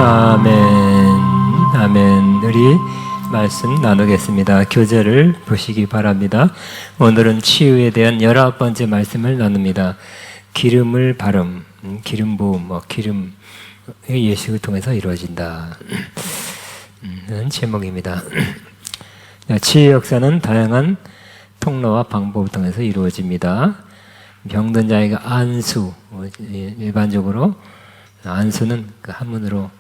아멘, 아멘. 우리 말씀 나누겠습니다. 교재를 보시기 바랍니다. 오늘은 치유에 대한 19번째 말씀을 나눕니다. 기름을 바름, 기름 부음, 기름의 예식을 통해서 이루어진다. 는 제목입니다. 치유 역사는 다양한 통로와 방법을 통해서 이루어집니다. 병든 자에게 안수, 일반적으로 안수는 그 한문으로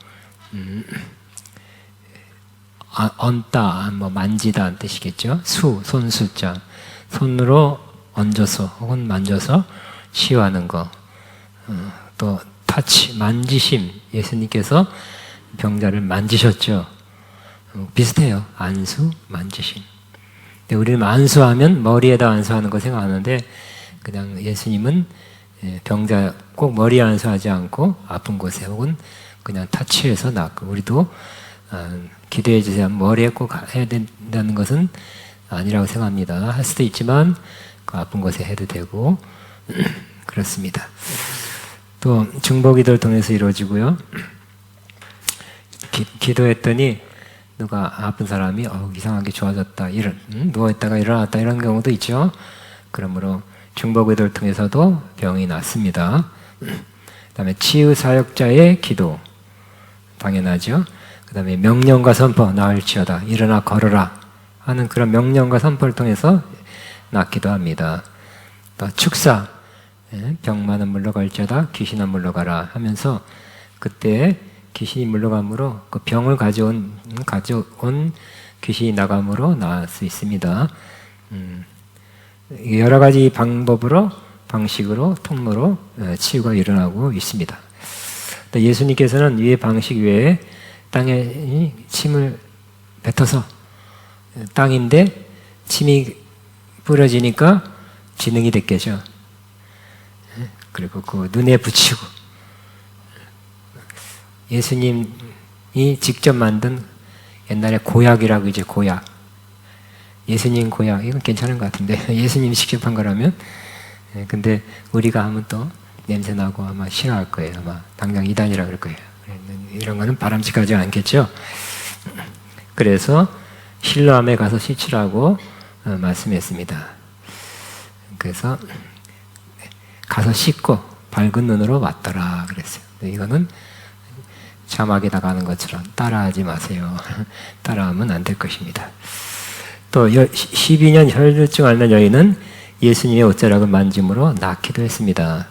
얹다, 만지다 뜻이겠죠. 손수자, 손으로 얹어서 혹은 만져서 치유하는 거. 또 타치, 만지심, 예수님께서 병자를 만지셨죠. 비슷해요. 안수, 만지심. 근데 우리는 안수하면 머리에다 안수하는 거 생각하는데 그냥 예수님은 병자 꼭 머리에 안수하지 않고 아픈 곳에 혹은 그냥 타치해서 낫고, 우리도 기도해 주세요. 머리에 꼭 해야 된다는 것은 아니라고 생각합니다. 할 수도 있지만 그 아픈 곳에 해도 되고 그렇습니다. 또 중보기도를 통해서 이루어지고요. 기도했더니 누가 아픈 사람이 이상하게 좋아졌다, 누워있다가 일어났다, 이런 경우도 있죠. 그러므로 중보기도를 통해서도 병이 낫습니다. 그 다음에 치유사역자의 기도, 당연하죠. 그 다음에 명령과 선포, 나을지어다, 일어나 걸어라 하는 그런 명령과 선포를 통해서 낫기도 합니다. 또 축사, 병만은 물러갈지어다, 귀신은 물러가라 하면서 그때 귀신이 물러감으로 그 병을 가져온 귀신이 나감으로 나을 수 있습니다. 여러 가지 방식으로 통로로 치유가 일어나고 있습니다. 예수님께서는 이 방식 외에 땅에 침을 뱉어서, 땅인데 침이 뿌려지니까 진흙이 됐겠죠. 그리고 그 눈에 붙이고, 예수님이 직접 만든 옛날에 고약이라고, 이제 고약, 예수님 고약, 이건 괜찮은 것 같은데 예수님이 직접 한 거라면. 근데 우리가 하면 또 냄새나고 아마 싫어할 거예요. 아마 당장 이단이라 그럴 거예요. 이런 거는 바람직하지 않겠죠. 그래서 실로암에 가서 씻으라고 말씀했습니다. 그래서 가서 씻고 밝은 눈으로 왔더라 그랬어요. 이거는 자막에 나가는 것처럼 따라하지 마세요. 따라하면 안 될 것입니다. 또 12년 혈루증 앓는 여인은 예수님의 옷자락을 만짐으로 낫기도 했습니다.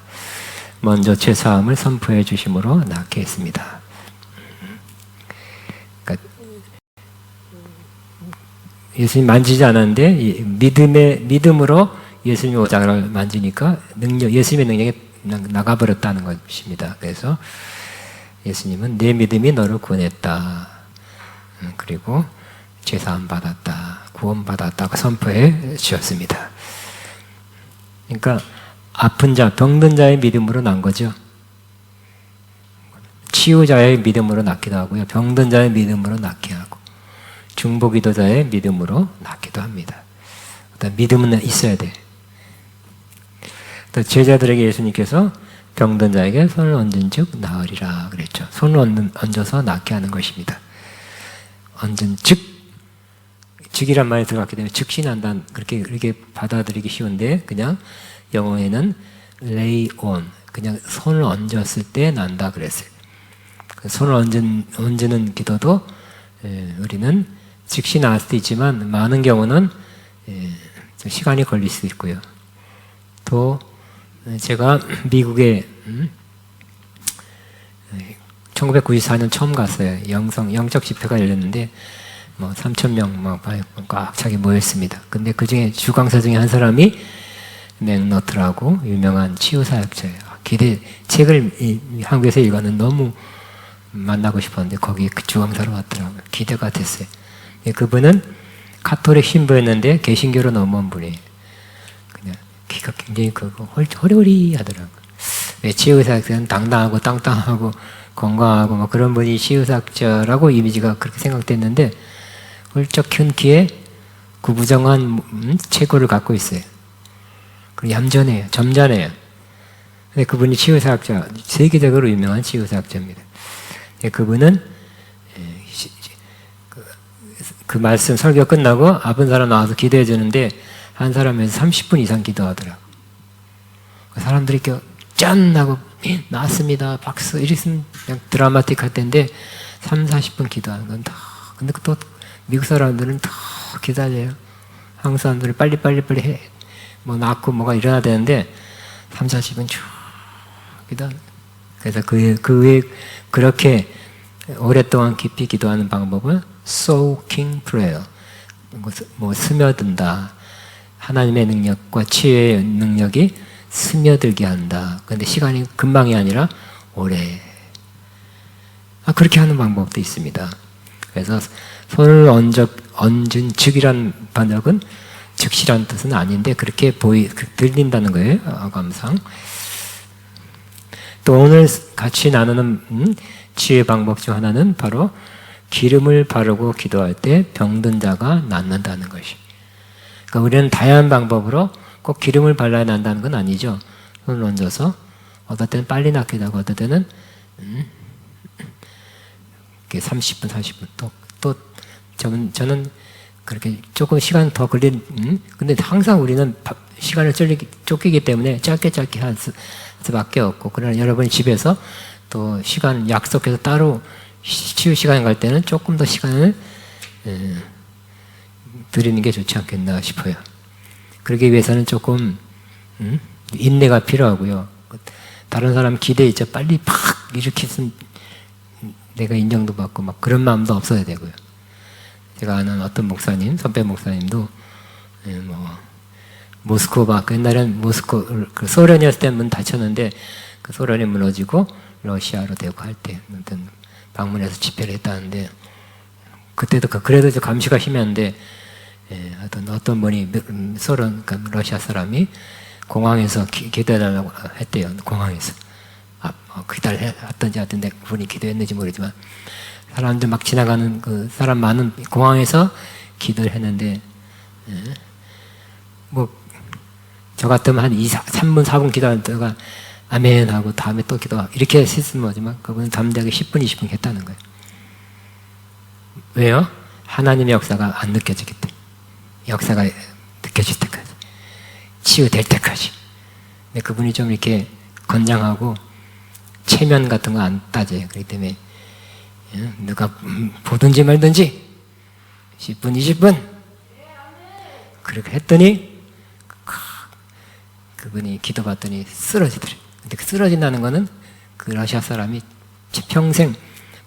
먼저 죄사함을 선포해 주심으로 낫게 했습니다. 그러니까 예수님 만지지 않았는데 믿음으로 예수님의 옷자락을 만지니까 예수님의 능력이 나가버렸다는 것입니다. 그래서 예수님은 내 믿음이 너를 구원했다, 그리고 죄사함 받았다, 구원 받았다고 선포해 주셨습니다. 그러니까 아픈 자, 병든 자의 믿음으로 난 거죠. 치유자의 믿음으로 낫기도 하고요, 병든 자의 믿음으로 낫게 하고, 중보기도자의 믿음으로 낫기도 합니다. 믿음은 있어야 돼. 또 제자들에게 예수님께서 병든 자에게 손을 얹은 즉 나으리라 그랬죠. 손을 얹어서 낫게 하는 것입니다. 얹은 즉이란 말이 들어갔기 때문에 즉시 난다, 그렇게 받아들이기 쉬운데, 그냥 영어에는 lay on, 그냥 손을 얹었을 때 난다 그랬어요. 손을 얹는 기도도 우리는 즉시 나을 수도 있지만 많은 경우는 시간이 걸릴 수도 있고요. 또 제가 미국에 1994년 처음 갔어요. 영적 집회가 열렸는데 3,000명 꽉 차게 모였습니다. 근데 그 중에 주강사 중에 한 사람이 맥너트라고 유명한 치유사역자예요. 책을 한국에서 읽었는데 너무 만나고 싶었는데 거기 그 주강사로 왔더라고요. 기대가 됐어요. 그분은 카톨릭 신부였는데 개신교로 넘어온 분이에요. 그냥 귀가 굉장히 호리호리 하더라고요. 치유사역자는 당당하고 땅땅하고 건강하고 그런 분이 치유사역자라고 이미지가 그렇게 생각됐는데, 훌쩍 큰 키에 구부정한 체구를 갖고 있어요. 그리고 얌전해요. 점잖해요. 근데 그분이 치유사역자, 세계적으로 유명한 치유사역자입니다. 그분은 그 말씀 설교 끝나고 아픈 사람 나와서 기도해 주는데 한 사람에서 30분 이상 기도하더라고. 사람들이 이렇게 짠 하고 나왔습니다 박수 이랬으면 그냥 드라마틱할 텐데 30-40분 기도하는 건 더. 근데 또 미국 사람들은 더 기다려요. 한국 사람들은 빨리 해. 뭐 낳고 뭐가 일어나야 되는데 30-40분 쭉 기도. 그래서 그 외에 그렇게 오랫동안 깊이 기도하는 방법은 soaking prayer. 뭐 스며든다. 하나님의 능력과 치유의 능력이 스며들게 한다. 그런데 시간이 금방이 아니라 오래. 그렇게 하는 방법도 있습니다. 그래서 손을 얹은 즉이란 번역은 즉시란 뜻은 아닌데 그렇게 들린다는 거예요. 어감상. 또 오늘 같이 나누는 치유의 방법 중 하나는 바로 기름을 바르고 기도할 때 병든 자가 낫는다는 것이. 그러니까 우리는 다양한 방법으로 꼭 기름을 발라야 난다는 건 아니죠. 손을 얹어서 어떨 때는 빨리 낫기도 하고 어떨 때는 30분, 40분 또 저는 그렇게 조금 시간 더 걸린 근데 항상 우리는 시간을 쫓기기 때문에 짧게 할 수밖에 없고 그러나 여러분이 집에서 또 시간 약속해서 따로 치유 시간 갈 때는 조금 더 시간을 드리는 게 좋지 않겠나 싶어요. 그러기 위해서는 조금 인내가 필요하고요. 다른 사람 기대에 있죠. 빨리 팍 일으켰으면 내가 인정도 받고 막 그런 마음도 없어야 되고요. 제가 아는 어떤 목사님, 선배 목사님도 모스크바, 옛날엔 그 소련이었을 때 문 닫혔는데 그 소련이 무너지고 러시아로 되고 할 때 방문해서 집회를 했다는데 그때도 그래도 감시가 심했는데 어떤 분이 소련, 그러니까 러시아 사람이 공항에서 기도해달라고 했대요. 공항에서. 기다렸던지 하던데 그분이 기도했는지 모르지만 사람들 막 지나가는 그 사람 많은 공항에서 기도를 했는데 뭐 저 같으면 한 3분 4분 기도하다가 아멘 하고 다음에 또 기도하고 이렇게 했으면 뭐지만 그분은 담대하게 10분 20분 했다는 거예요. 왜요? 하나님의 역사가 안 느껴지기 때문에. 역사가 느껴질 때까지 치유될 때까지. 근데 그분이 좀 이렇게 건장하고 체면 같은 거 안 따져요. 그렇기 때문에 누가 보든지 말든지 10분 20분 그렇게 했더니 그분이 기도받더니 쓰러지더래요. 근데 그 쓰러진다는 거는 그 러시아 사람이 평생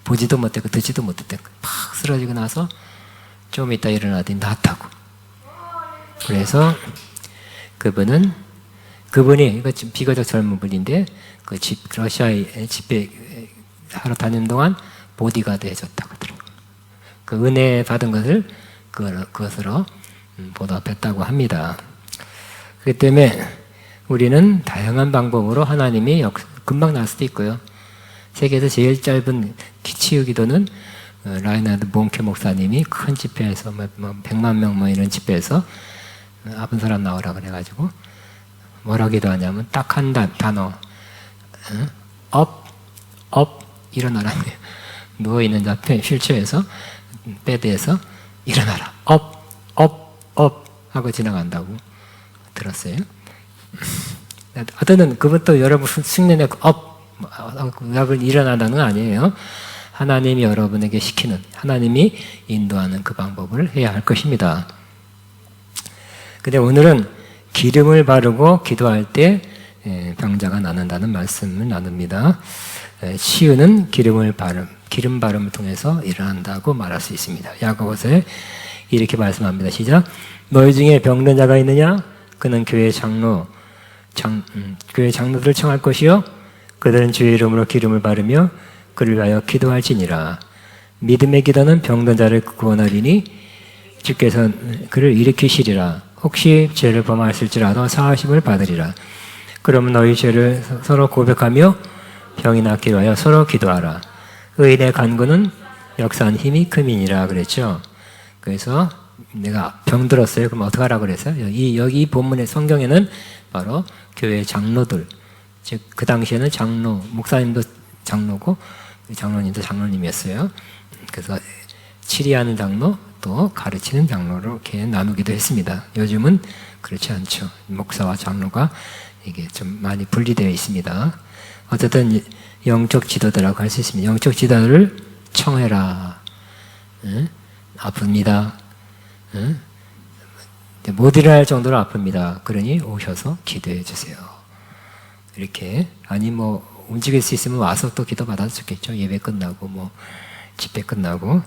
보지도 못했고 듣지도 못했던 거예요. 팍 쓰러지고 나서 좀 이따 일어나더니 낫다고. 그래서 그분이 이거 지금 비교적 젊은 분인데 그 러시아에 집회 하러 다니는 동안 보디가드 해줬다고 하더라고요. 그 은혜 받은 것을 그것으로 보답했다고 합니다. 그렇기 때문에 우리는 다양한 방법으로 하나님이 금방 날 수도 있고요. 세계에서 제일 짧은 치유 기도는 라이나드 본케 목사님이 큰 집회에서 100만 명 이런 집회에서 아픈 사람 나오라 그래가지고 뭐라 기도하냐면 딱 한 단어 업 일어나라. 누워있는 자 휠체어에서 베드에서 일어나라. 업 하고 지나간다고 들었어요. 어떤 그것도 여러분 흉내내고 여러분 일어나다는 건 아니에요. 하나님이 여러분에게 시키는, 하나님이 인도하는 그 방법을 해야 할 것입니다. 근데 오늘은 기름을 바르고 기도할 때 병자가 낫는다는 말씀을 나눕니다. 치유는 기름 바름을 통해서 일어난다고 말할 수 있습니다. 야고보서에 이렇게 말씀합니다. 시작. 너희 중에 병든 자가 있느냐? 그는 교회 장로들을 청할 것이요 그들은 주의 이름으로 기름을 바르며 그를 위하여 기도할지니라. 믿음의 기도는 병든 자를 구원하리니 주께서 그를 일으키시리라. 혹시 죄를 범하였을지라도 사하심을 받으리라. 그러면 너희 죄를 서로 고백하며 병이 낫기 위하여 서로 기도하라. 의인의 간구는 역사한 힘이 큼이니라 그랬죠. 그래서 내가 병들었어요. 그럼 어떻게 하라고 그랬어요? 여기 본문의 성경에는 바로 교회 장로들, 즉 그 당시에는 장로, 목사님도 장로고 장로님도 장로님이었어요. 그래서 치리하는 장로 또 가르치는 장로로 이렇게 나누기도 했습니다. 요즘은 그렇지 않죠. 목사와 장로가 이게 좀 많이 분리되어 있습니다. 어쨌든 영적 지도자라고 할 수 있습니다. 영적 지도자를 청해라. 응? 아픕니다. 응? 못 일어날 정도로 아픕니다. 그러니 오셔서 기도해 주세요. 이렇게 아니 뭐 움직일 수 있으면 와서 또 기도 받아도 좋겠죠. 예배 끝나고 뭐 집회 끝나고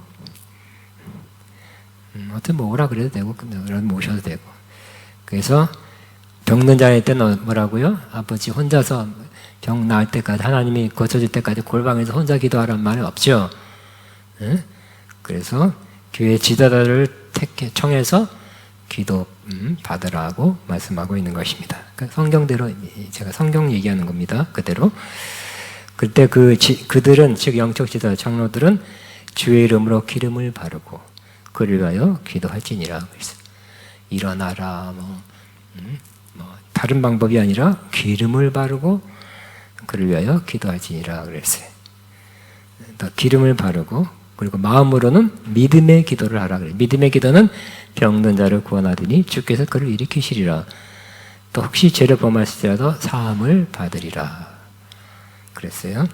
어떤 뭐 오라 그래도 되고 그러면 모셔도 되고. 그래서 병든 자일 때는 뭐라고요? 아버지 혼자서 병 나을 때까지 하나님이 고쳐줄 때까지 골방에서 혼자 기도하라는 말이 없죠. 네? 그래서 교회 지도자를 청해서 기도 받으라고 말씀하고 있는 것입니다. 그러니까 성경대로 제가 성경 얘기하는 겁니다. 그대로. 그때 그들은 즉 영적 지도자 장로들은 주의 이름으로 기름을 바르고 그를 위하여 기도할지니라. 일어나라 뭐 다른 방법이 아니라 기름을 바르고 그를 위하여 기도할지니라 그랬어요. 기름을 바르고 그리고 마음으로는 믿음의 기도를 하라 그래요. 믿음의 기도는 병든 자를 구원하더니 주께서 그를 일으키시리라. 또 혹시 죄를 범하실지라도 사함을 받으리라 그랬어요.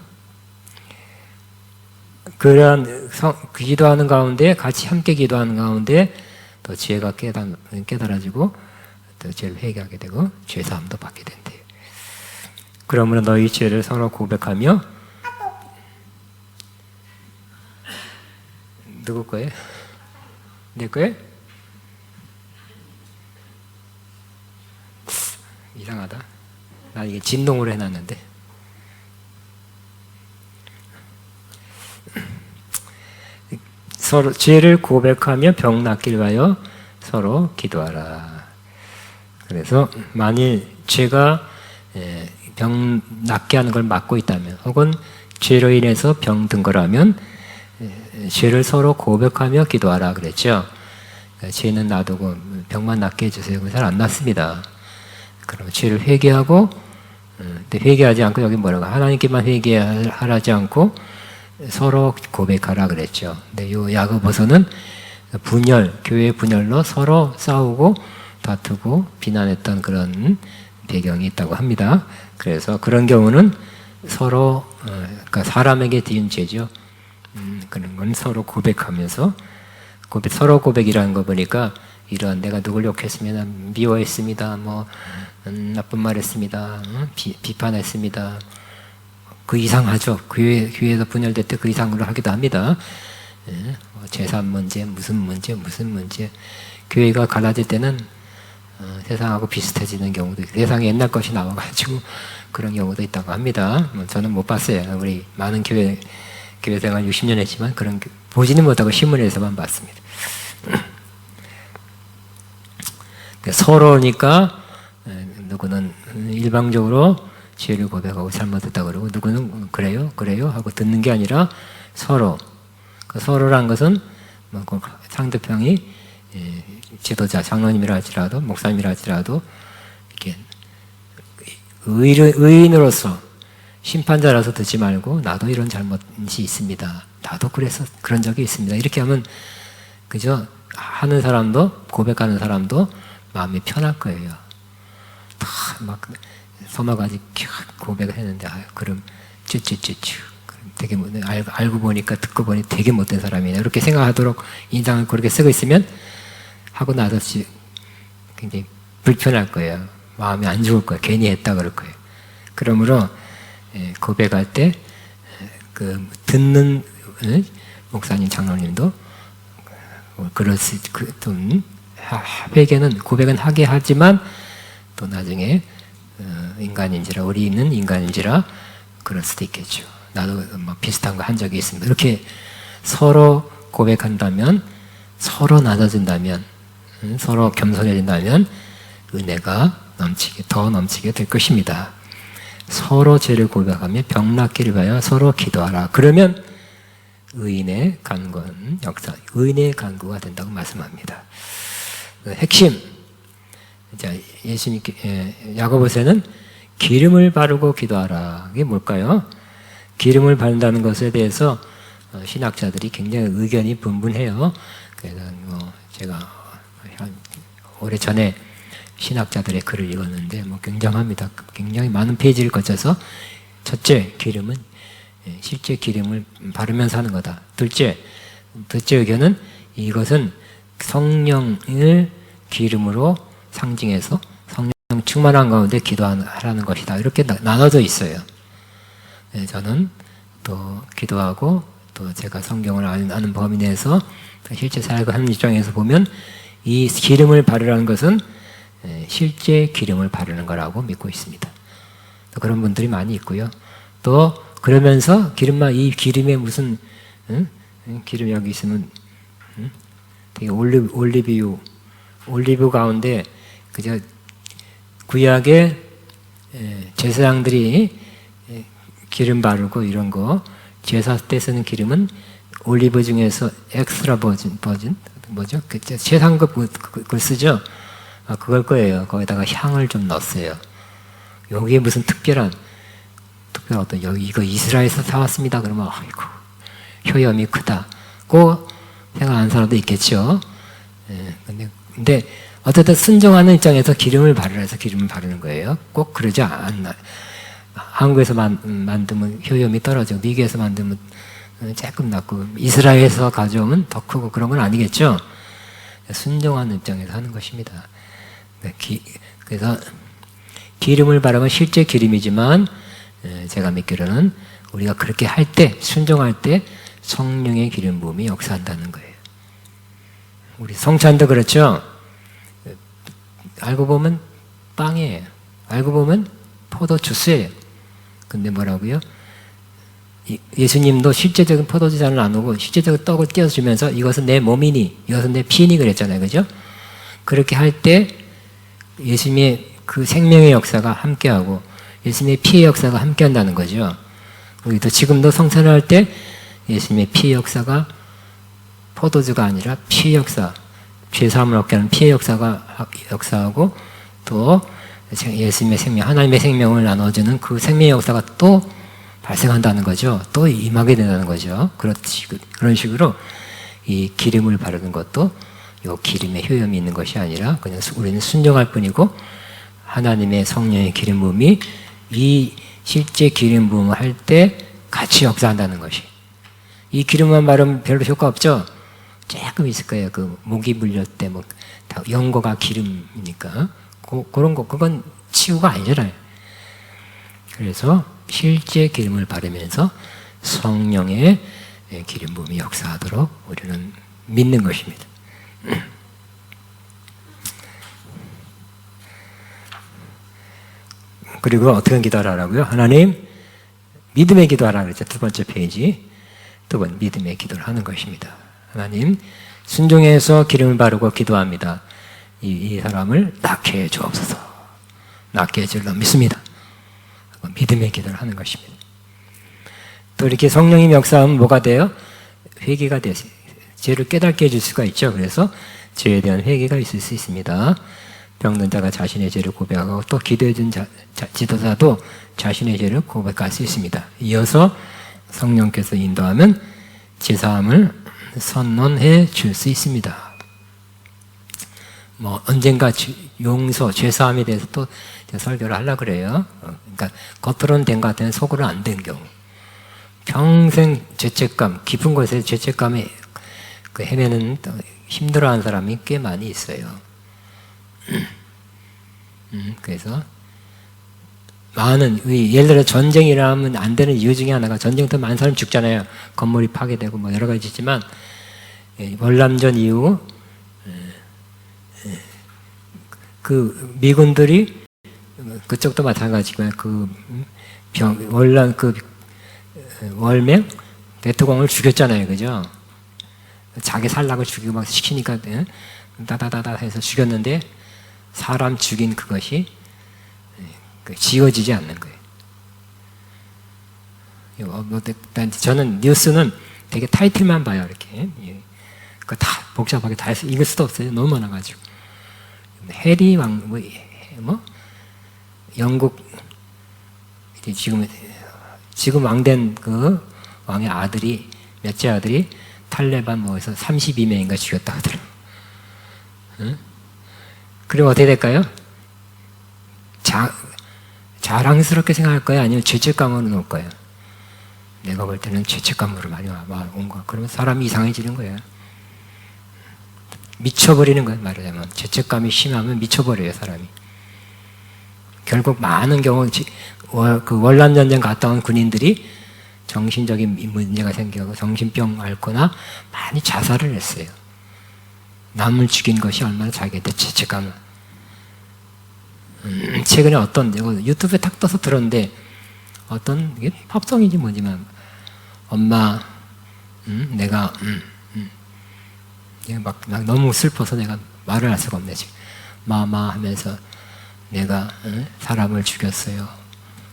그러한 기도하는 가운데 같이 함께 기도하는 가운데 또 죄가 깨달아지고 또 죄를 회개하게 되고 죄 사함도 받게 된대요. 그러므로 너희 죄를 서로 고백하며 누구 거예요? 내 거예요? 이상하다. 나 이게 진동으로 해놨는데. 서로 죄를 고백하며 병 낫길 위하여 서로 기도하라. 그래서 만일 죄가 병 낫게 하는 걸 막고 있다면 혹은 죄로 인해서 병든 거라면 죄를 서로 고백하며 기도하라 그랬죠. 죄는 놔두고 병만 낫게 해주세요. 잘 안 낫습니다. 그럼 죄를 회개하고 근데 회개하지 않고 여기 뭐라고 하나님께만 회개하지 않고 서로 고백하라 그랬죠. 근데 요 야고보서는 분열, 교회 분열로 서로 싸우고 다투고 비난했던 그런 배경이 있다고 합니다. 그래서 그런 경우는 서로 그러니까 사람에게 지은 죄죠. 그런 건 서로 고백하면서 서로 고백이라는 거 보니까 이런 내가 누굴 욕했으면 미워했습니다. 뭐 나쁜 말 했습니다. 비판했습니다. 그 이상 하죠. 교회에서 분열될 때 그 이상으로 하기도 합니다. 재산 문제, 무슨 문제. 교회가 갈라질 때는 세상하고 비슷해지는 경우도 있고 세상에 옛날 것이 나와가지고 그런 경우도 있다고 합니다. 저는 못 봤어요. 우리 많은 교회 생활 60년 했지만 그런 보지는 못하고 신문에서만 봤습니다. 서로니까 누구는 일방적으로 죄를 고백하고 잘못했다 그러고 누구는 그래요 하고 듣는 게 아니라 서로 서로란 것은 상대방이 지도자 장로님이라 할지라도 목사님이라 할지라도 이렇게 의인으로서 심판자라서 듣지 말고 나도 이런 잘못이 있습니다. 나도 그런 적이 있습니다. 이렇게 하면 그죠? 하는 사람도 고백하는 사람도 마음이 편할 거예요. 다 막 서마가지 고백을 했는데 그럼 쭈쭈쭈쭈 되게 알고 보니까 듣고 보니 되게 못된 사람이네 이렇게 생각하도록 인상을 그렇게 쓰고 있으면 하고 나서 굉장히 불편할 거예요. 마음이 안 좋을 거예요. 괜히 했다 그럴 거예요. 그러므로 고백할 때 그 듣는 목사님 장로님도 고백은 하게 하지만 또 나중에 인간인지라 우리는 인간인지라 그럴 수도 있겠죠. 나도 뭐 비슷한 거 한 적이 있습니다. 이렇게 서로 고백한다면 서로 낮아진다면 서로 겸손해진다면 은혜가 더 넘치게 될 것입니다. 서로 죄를 고백하며 병 낫기를 위하여 서로 기도하라. 그러면 의인의 간구는 역사, 의인의 간구가 된다고 말씀합니다. 핵심, 야고보서는 기름을 바르고 기도하라. 이게 뭘까요? 기름을 바른다는 것에 대해서 신학자들이 굉장히 의견이 분분해요. 그래서 제가 한 오래전에 신학자들의 글을 읽었는데 굉장합니다. 굉장히 많은 페이지를 거쳐서 첫째, 기름은 실제 기름을 바르면서 하는 거다. 둘째 의견은 이것은 성령을 기름으로 상징해서 성령 충만한 가운데 기도하라는 것이다. 이렇게 나눠져 있어요. 저는 또 기도하고 또 제가 성경을 아는 범위 내에서 실제 사역을 하는 입장에서 보면 이 기름을 바르라는 것은 실제 기름을 바르는 거라고 믿고 있습니다. 또 그런 분들이 많이 있고요. 또 그러면서 이 기름에 무슨 기름 여기 있으면 되게 올리브 가운데 그저 구약의 제사장들이 기름 바르고 이런 거 제사 때 쓰는 기름은 올리브 중에서 엑스트라 버진 뭐죠? 그 최상급 그걸 쓰죠. 그걸 거예요. 거기다가 향을 좀 넣었어요. 여기에 무슨 특별한 어떤 이거 이스라엘에서 사왔습니다. 그러면 아이고 효염이 크다고 생각하는 사람도 있겠죠. 근데 어쨌든 순종하는 입장에서 기름을 바르라 해서 기름을 바르는 거예요. 꼭 그러지 않나. 한국에서 만들면 효염이 떨어지고 미국에서 만들면 조금 낮고 이스라엘에서 가져오면 더 크고 그런 건 아니겠죠. 순종하는 입장에서 하는 것입니다. 그래서 기름을 바르면 실제 기름이지만 제가 믿기로는 우리가 그렇게 할 때, 순종할 때 성령의 기름 부음이 역사한다는 거예요. 우리 성찬도 그렇죠. 알고 보면 빵이에요. 알고 보면 포도 주스예요. 근데 뭐라고요? 예수님도 실제적인 포도주잔을 나누고 실제적인 떡을 띄워주면서 이것은 내 몸이니 이것은 내 피니 그랬잖아요. 그죠? 그렇게 할 때 예수님의 그 생명의 역사가 함께하고 예수님의 피의 역사가 함께한다는 거죠. 우리도 지금도 성찬을 할 때 예수님의 피의 역사가 포도주가 아니라 피의 역사, 죄사함을 얻게 하는 피의 역사하고 또 예수님의 생명, 하나님의 생명을 나눠주는 그 생명의 역사가 또 발생한다는 거죠. 또 임하게 된다는 거죠. 그런 식으로 이 기름을 바르는 것도 이 기름에 효염이 있는 것이 아니라 그냥 우리는 순종할 뿐이고 하나님의 성령의 기름 부음이 이 실제 기름 부음을 할 때 같이 역사한다는 것이. 이 기름만 바르면 별로 효과 없죠? 조금 있을 거예요. 그 모기 물릴 때 뭐 다 연고가 기름이니까 그런 거 그건 치유가 아니잖아요. 그래서 실제 기름을 바르면서 성령의 기름 부음이 역사하도록 우리는 믿는 것입니다. 그리고 어떻게 기도하라고요? 하나님, 믿음의 기도하라 그랬죠. 두 번째 페이지. 두 번 믿음의 기도를 하는 것입니다. 하나님, 순종해서 기름을 바르고 기도합니다. 이 사람을 낫게 해 주옵소서. 낫게 해 줄로 믿습니다. 믿음의 기도를 하는 것입니다. 또 이렇게 성령님 역사하면 뭐가 돼요? 회개가 돼요. 죄를 깨닫게 해줄 수가 있죠. 그래서 죄에 대한 회개가 있을 수 있습니다. 병든 자가 자신의 죄를 고백하고 또 기도해준 지도자도 자신의 죄를 고백할 수 있습니다. 이어서 성령께서 인도하면 제사함을 선언해 줄 수 있습니다. 뭐 언젠가 용서, 죄사함에 대해서 또 설교를 하려고 그래요. 그러니까 겉으로는 된 것 같은데 속으로는 안 된 경우. 평생 죄책감, 깊은 곳에 죄책감에 헤매는 힘들어하는 사람이 꽤 많이 있어요. 그래서 많은 예를 들어 전쟁이라면 안 되는 이유 중에 하나가 전쟁 때 많은 사람이 죽잖아요. 건물이 파괴되고 뭐 여러 가지 있지만 월남전 이후 그 미군들이 그쪽도 마찬가지고요. 월맹 대통령을 죽였잖아요, 그죠? 자기 살라고 죽이고 막 시키니까 다다다다 해서 죽였는데 사람 죽인 그것이 지워지지 않는 거예요. 저는 뉴스는 되게 타이틀만 봐요, 이렇게. 그거 다 복잡하게 다 해서 읽을 수도 없어요. 너무 많아가지고. 해리 영국 지금 지금 왕된 그 왕의 아들이, 몇째 아들이 탈레반 뭐에서 32명인가 죽였다 하더라고요. 응? 그리고 어떻게 될까요? 자랑스럽게 생각할 거예요? 아니면 죄책감으로 놓을 거예요? 내가 볼 때는 죄책감으로 많이 온 거야. 그러면 사람이 이상해지는 거예요. 미쳐버리는 거예요. 말하자면 죄책감이 심하면 미쳐버려요, 사람이. 결국 많은 경우 그 월남 전쟁 갔다 온 군인들이 정신적인 문제가 생겨서 정신병 앓거나 많이 자살을 했어요. 남을 죽인 것이 얼마나 자기한테 죄책감을. 최근에 어떤 유튜브에 탁 떠서 들었는데 어떤 이게 팝송인지 뭔지만 엄마 내가 막 너무 슬퍼서 내가 말을 할 수가 없네 지금. 마마 하면서 내가 사람을 죽였어요.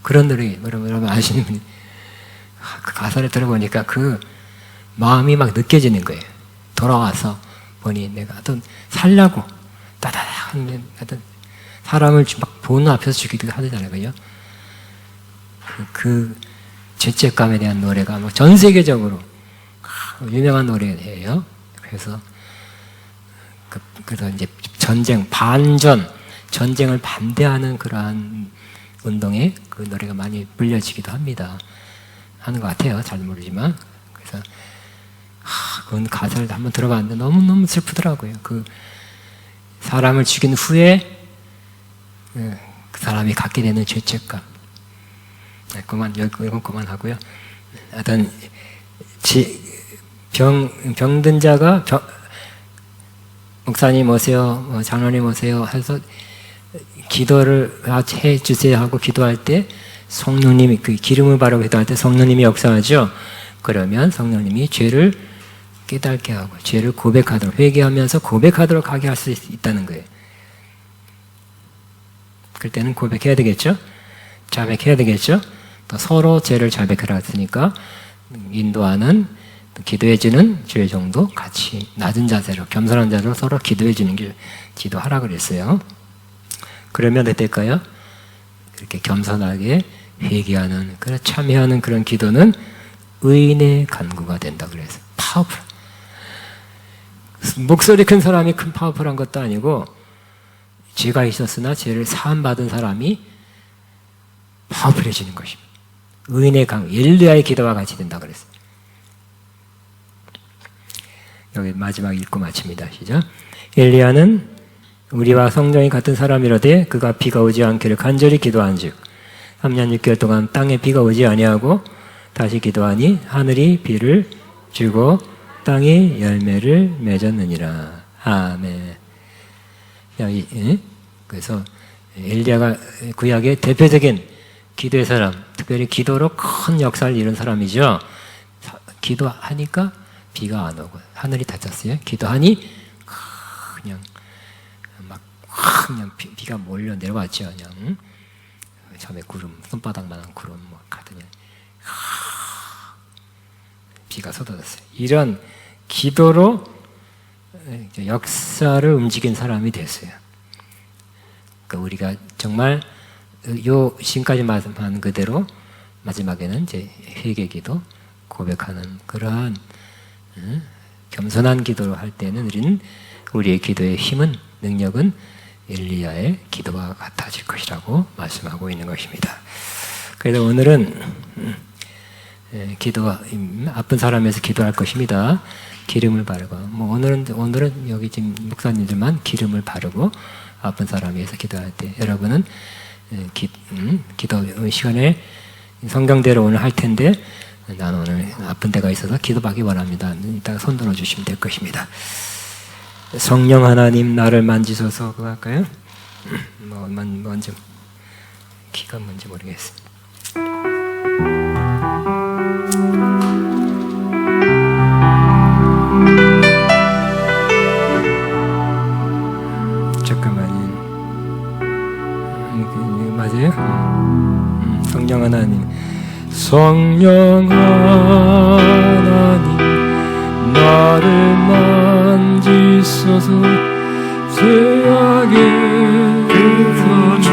그런 노래 여러분 아시는 분이 그 가사를 들어보니까 그 마음이 막 느껴지는 거예요. 돌아와서 보니 내가 어떤 살려고 따다닥 하여튼 사람을 막 보는 앞에서 죽이기도 하잖아요. 그죠? 그 죄책감에 대한 노래가 뭐 전 세계적으로 유명한 노래예요. 그래서 이제 전쟁을 반대하는 그러한 운동에 그 노래가 많이 불려지기도 하는 것 같아요. 잘 모르지만. 그래서 그건 가사를 한번 들어봤는데 너무너무 슬프더라고요. 그 사람을 죽인 후에 그 사람이 갖게 되는 죄책감. 이건 그만하고요. 하여튼 병든 자가 목사님 오세요, 장로님 오세요 해서 기도를 해주세요 하고 기도할 때 성령님이 그 기름을 바르고 기도할 때 성령님이 역사하죠. 그러면 성령님이 죄를 깨닫게 하고 죄를 고백하도록 회개하면서 고백하도록 하게 할 수 있다는 거예요. 그럴 때는 고백해야 되겠죠. 자백해야 되겠죠. 또 서로 죄를 자백하라 했으니까 인도하는 기도해주는 죄 정도 같이 낮은 자세로 겸손한 자세로 서로 기도해주는 게 기도하라 그랬어요. 그러면 어떨까요? 그렇게 겸손하게 회개하는 참여하는 그런 기도는 의인의 간구가 된다 그래서 파워풀. 목소리 큰 사람이 큰 파워풀한 것도 아니고 죄가 있었으나 죄를 사함받은 사람이 파워풀해지는 것입니다. 의인의 간구, 엘리야의 기도와 같이 된다 그랬어요. 여기 마지막 읽고 마칩니다. 시작. 엘리야는 우리와 성정이 같은 사람이라되 그가 비가 오지 않기를 간절히 기도한즉 3년 6개월 동안 땅에 비가 오지 아니하고 다시 기도하니 하늘이 비를 주고 땅이 열매를 맺었느니라. 아멘. 그래서 엘리야가 구약의 대표적인 기도의 사람, 특별히 기도로 큰 역사를 이룬 사람이죠. 기도하니까 비가 안 오고 하늘이 닫혔어요. 기도하니 그냥 비가 몰려 내려왔죠. 그냥 처음에 구름, 손바닥만한 구름 가더니 비가 쏟아졌어요. 이런 기도로 역사를 움직인 사람이 됐어요. 그러니까 우리가 정말 요 지금까지 말씀한 그대로 마지막에는 이제 회개기도 고백하는 그러한 겸손한 기도를 할 때는 우리의 기도의 힘은 능력은 엘리야의 기도와 같아질 것이라고 말씀하고 있는 것입니다. 그래서 오늘은 기도 아픈 사람에서 기도할 것입니다. 기름을 바르고 오늘은 여기 지금 목사님들만 기름을 바르고 아픈 사람에 위해서 기도할 때 여러분은 기도 시간에 성경대로 오늘 할 텐데 나는 오늘 아픈 데가 있어서 기도받기 원합니다. 이따가 손 들어주시면 될 것입니다. 성령 하나님 나를 만지소서 그거 할까요? 먼저 키가 뭔지 모르겠어요. 잠깐만요. 맞아요? 성령 하나님 성령 하나님 나를 만지소서 죄악에 그저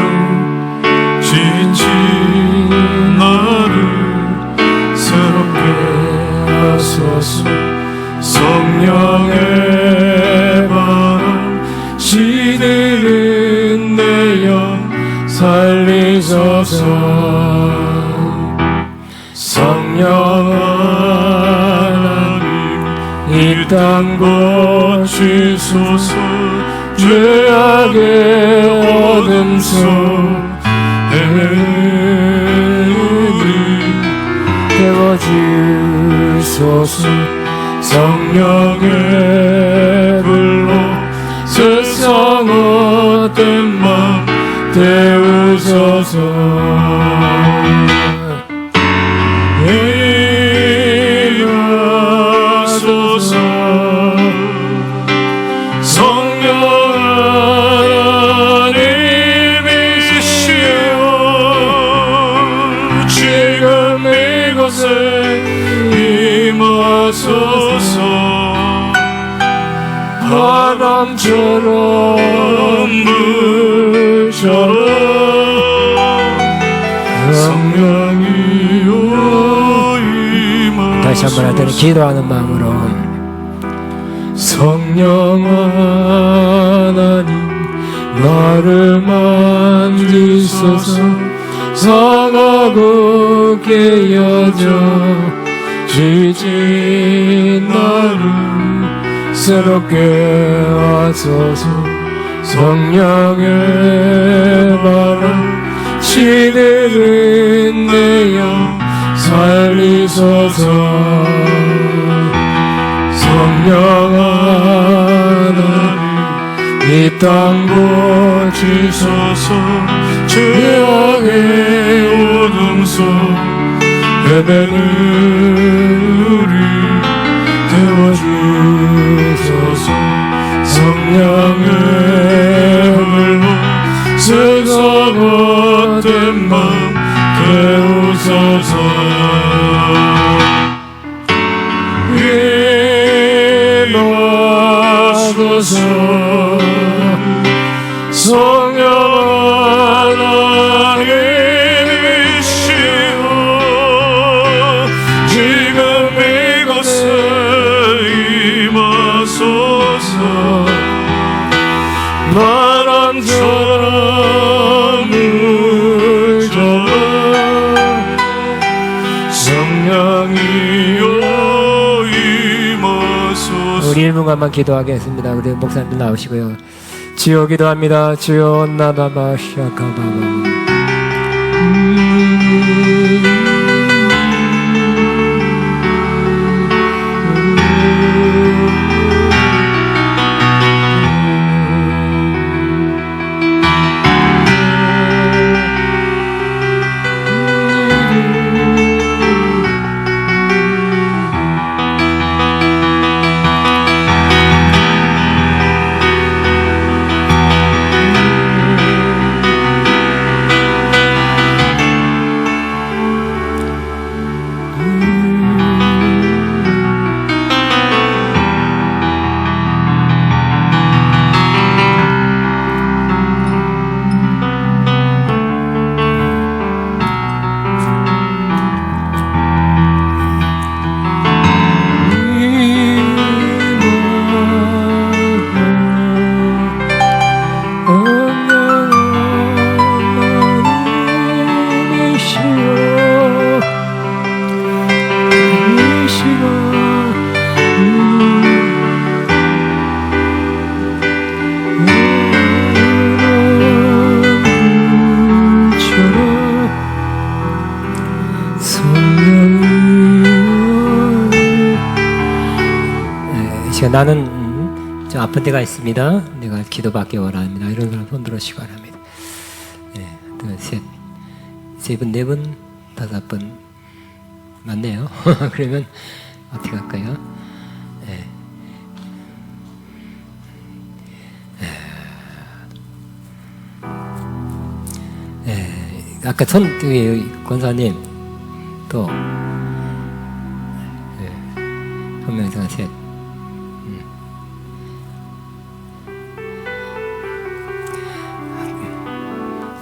지친 나를 살리소서. 성령 하나님 이 땅 고치소서. 죄악의 어둠 속에 우리 태워주소서. 성령의 불로 세상 헛된 맘 태우소서. 임하소서. 성령 하나님이시여 지금 이곳에 임하소서. 바람처럼 물처럼 성령이여 임하소서. 다시 한번 할 때는 기도하는 마음으로 성령 하나님 나를 만지소서. 상하고 깨어져 지친 나를 새롭게 하소서. 성령의 바람 시들은 내 영 살리소서. 성령 하나님 이 땅 고치소서. 죄악의 어둠 속 헤매는 우리 태워주소서. 성령의 불로 세상 헛된 맘 태우소서. 임하소서. 성령 하나님이시여 지금 이곳에 임하소서. 바람처럼 물처럼 성령이여 임하소서. 우리 1분간만 기도하겠습니다. 우리 목사님들 나오시고요. 주여 기도합니다. 주여 나바바 샤카바바. 나는 좀 아픈 데가 있습니다. 내가 기도받기 원합니다. 이런 사람 손 들어주시기 바랍니다. 네, 둘, 셋, 세 분, 네 분, 다섯 분 맞네요. 그러면 어떻게 할까요? 네. 네. 아까 권사님 또 현명상 셋.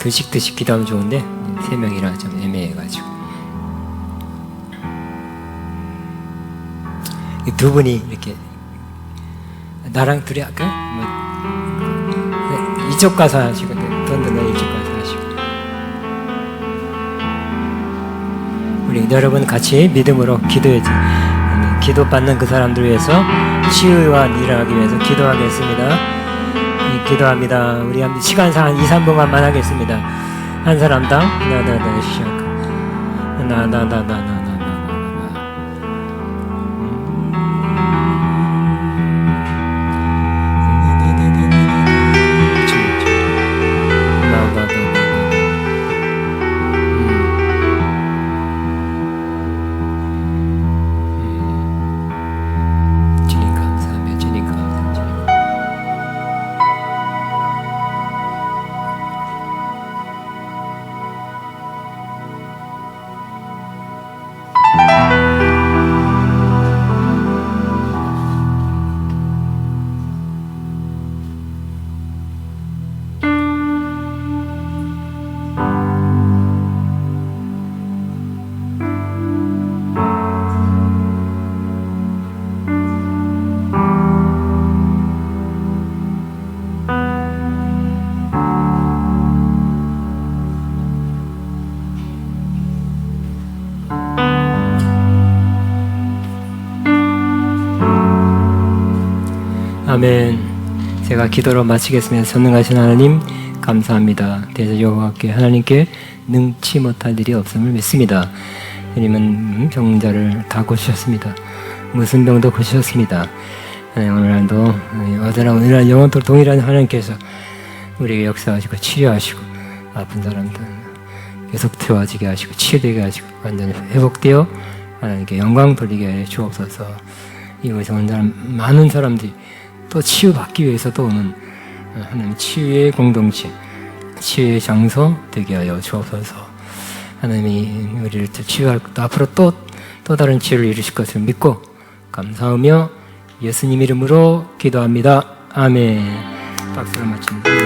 드식 기도하면 좋은데 3명이라 좀 애매해가지고 두 분이 이렇게 나랑 둘이 할까요? 뭐, 이쪽 가서 하시고 던드는 이쪽 가서 하시고 우리 여러분 같이 믿음으로 기도해야지. 기도받는 그 사람들 위해서 치유와 일어나기 위해서 기도하겠습니다. 기도합니다. 우리 시간상 한 2, 3분간만 하겠습니다. 한 사람당 나나나나나나나나나나나 주님 감사합니다. 주님 감사합니다. 아멘. 제가 기도로 마치겠습니다. 전능하신 하나님 감사합니다. 대저 여호와께 하나님께 능치 못할 일이 없음을 믿습니다. 주님은 병자를 다 고치셨습니다. 무슨 병도 고치셨습니다. 오늘날도 어제나 오늘날 영원토록 동일한 하나님께서 우리에게 역사하시고 치료하시고 아픈 사람들 계속 좋아지게 하시고 치유되게 하시고 완전히 회복되어 하나님께 영광 돌리게 해 주옵소서. 이곳에 온 사람 많은 사람들이 또 치유받기 위해서 또 오는 하나님 치유의 공동체, 치유의 장소 되게 하여 주옵소서. 하나님이 우리를 치유할 것도 앞으로 또 다른 치유를 이루실 것을 믿고 감사하며 예수님 이름으로 기도합니다. 아멘. 박수로 마칩니다.